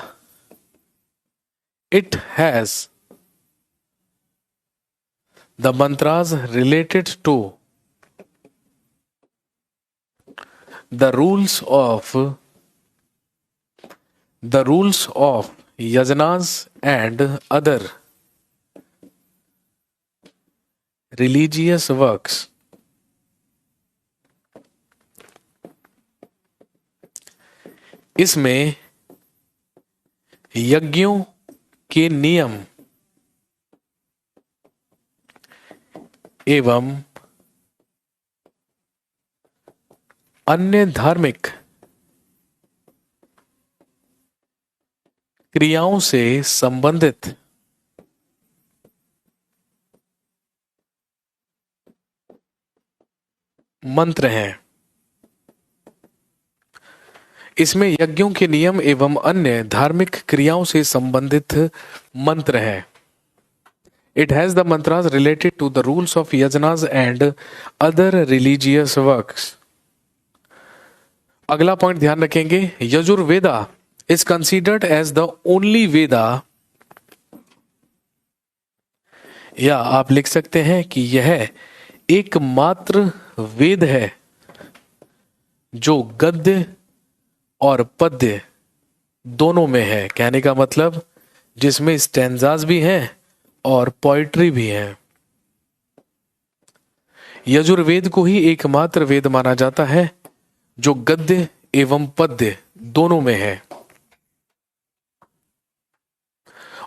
it has the mantras related to the rules of yajnas and other religious works. इसमें यज्ञों के नियम एवं अन्य धार्मिक क्रियाओं से संबंधित मंत्र हैं। इसमें यज्ञों के नियम एवं अन्य धार्मिक क्रियाओं से संबंधित मंत्र हैं। It has the mantras related to the rules of yajnas and other religious works. अगला पॉइंट ध्यान रखेंगे, Yajurveda is considered as the only Veda, या आप लिख सकते हैं कि यह एकमात्र वेद है जो गद्य और पद्य दोनों में है। कहने का मतलब जिसमें स्टैंजास भी हैं और पोइट्री भी है। यजुर्वेद को ही एकमात्र वेद माना जाता है जो गद्य एवं पद्य दोनों में है।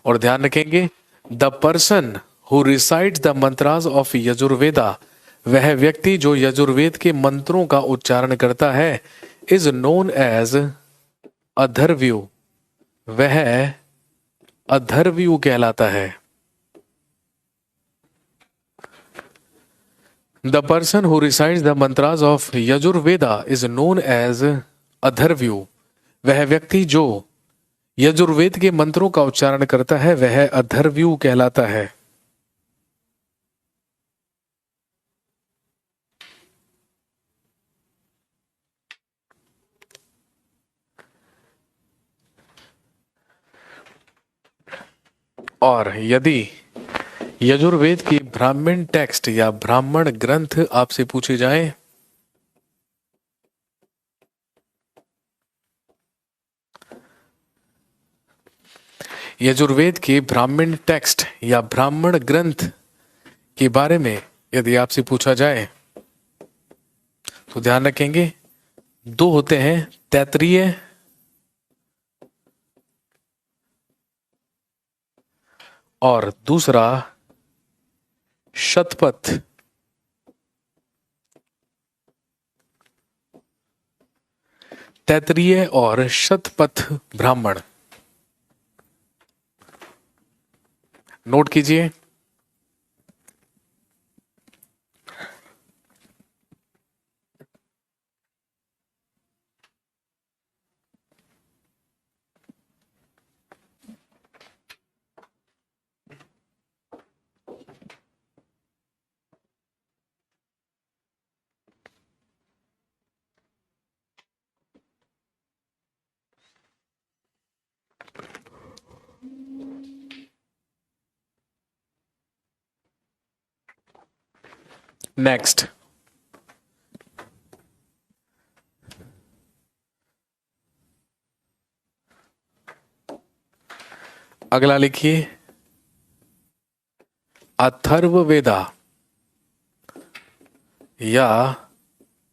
और ध्यान रखेंगे, the person who recites the mantras of Yajurveda, वह व्यक्ति जो यजुर्वेद के मंत्रों का उच्चारण करता है, इज नोन एज अधर्व्यू, वह अधर्व्यू कहलाता है। The person who recites the mantras of Yajurveda is known as अधर्व्यू, वह व्यक्ति जो यजुर्वेद के मंत्रों का उच्चारण करता है वह अधर्व्यू कहलाता है। और यदि यजुर्वेद की ब्राह्मण टेक्स्ट या ब्राह्मण ग्रंथ आपसे पूछे जाएं, यजुर्वेद के ब्राह्मण टेक्स्ट या ब्राह्मण ग्रंथ के बारे में यदि आपसे पूछा जाए तो ध्यान रखेंगे दो होते हैं, तैत्तिरीय और दूसरा शतपथ। तैत्तिरीय और शतपथ ब्राह्मण नोट कीजिए। नेक्स्ट, अगला लिखिए, अथर्ववेदा या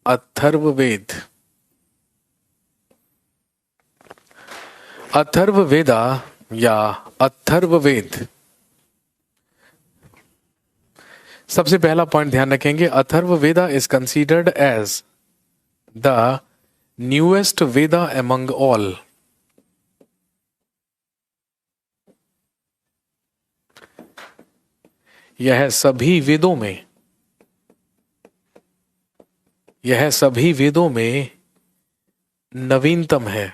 अथर्ववेद। अथर्ववेदा या अथर्ववेद, सबसे पहला पॉइंट ध्यान रखेंगे, Atharvaveda is considered as the newest Veda among all. यह सभी वेदों में यह सभी वेदों में नवीनतम है।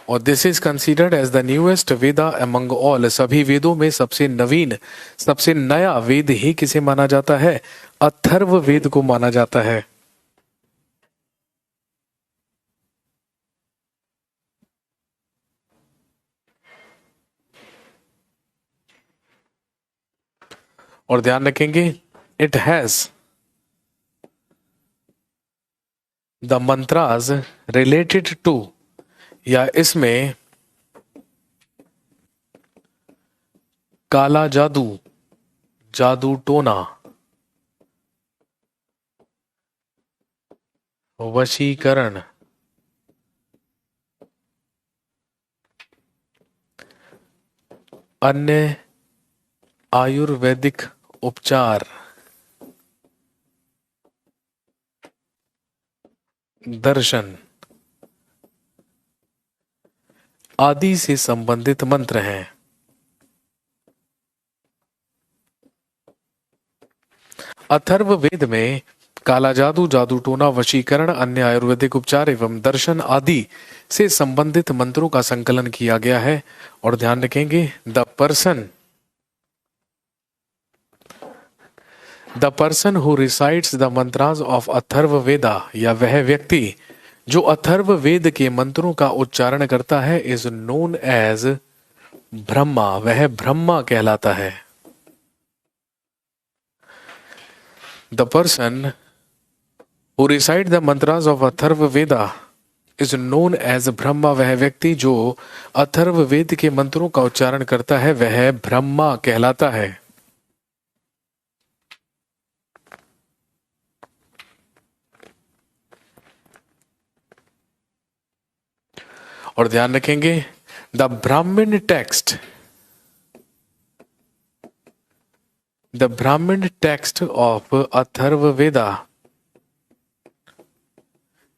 और this is considered as the newest Veda among all. सभी वेदों में सबसे नवीन, सबसे नया वेद ही किसे माना जाता है? अथर्व वेद को माना जाता है। और ध्यान रखेंगे, it has the mantras related to, या इसमें काला जादू, जादू टोना, वशीकरण, अन्य आयुर्वेदिक उपचार, दर्शन आदि से संबंधित मंत्र हैं। अथर्व वेद में काला जादू, जादू टोना, वशीकरण, अन्य आयुर्वेदिक उपचार एवं दर्शन आदि से संबंधित मंत्रों का संकलन किया गया है। और ध्यान रखेंगे, the person who recites the mantras of Atharva Veda, या वह व्यक्ति जो अथर्व वेद के मंत्रों का उच्चारण करता है, इज नोन एज ब्रह्मा, वह ब्रह्मा कहलाता है। The person who recite the mantras of Atharva Veda is known as Brahma, वह व्यक्ति जो अथर्व वेद के मंत्रों का उच्चारण करता है वह ब्रह्मा कहलाता है। और ध्यान रखेंगे, the Brahmana text of Atharva Veda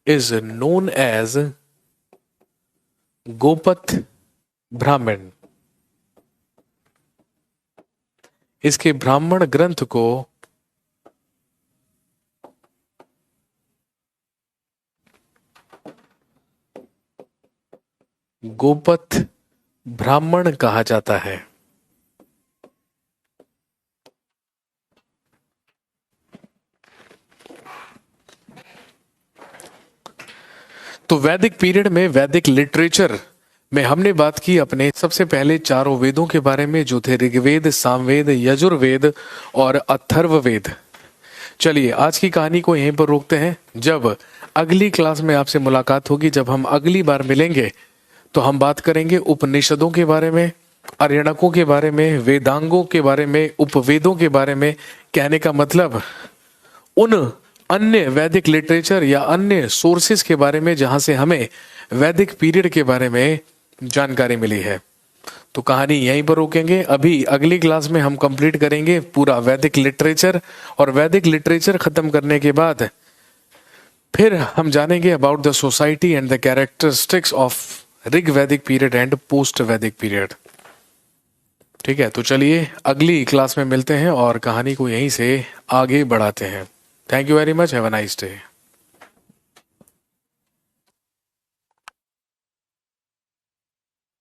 is known as Gopatha Brahmana. इसके ब्राह्मण ग्रंथ को गोपथ ब्राह्मण कहा जाता है। तो वैदिक पीरियड में, वैदिक लिटरेचर में हमने बात की अपने सबसे पहले चारों वेदों के बारे में, जो थे ऋग्वेद, सामवेद, यजुर्वेद और अथर्ववेद। चलिए आज की कहानी को यहीं पर रोकते हैं। जब अगली क्लास में आपसे मुलाकात होगी, जब हम अगली बार मिलेंगे, तो हम बात करेंगे उपनिषदों के बारे में, अरण्यकों के बारे में, वेदांगों के बारे में, उपवेदों के बारे में। कहने का मतलब उन अन्य वैदिक लिटरेचर या अन्य सोर्सेस के बारे में जहां से हमें वैदिक पीरियड के बारे में जानकारी मिली है। तो कहानी यहीं पर रोकेंगे। अभी अगली क्लास में हम कंप्लीट करेंगे पूरा वैदिक लिटरेचर, और वैदिक लिटरेचर खत्म करने के बाद फिर हम जानेंगे about the society and the characteristics of Rig वैदिक पीरियड एंड पोस्ट वैदिक पीरियड। ठीक है, तो चलिए अगली क्लास में मिलते हैं और कहानी को यहीं से आगे बढ़ाते हैं। Thank you very much, have a nice day.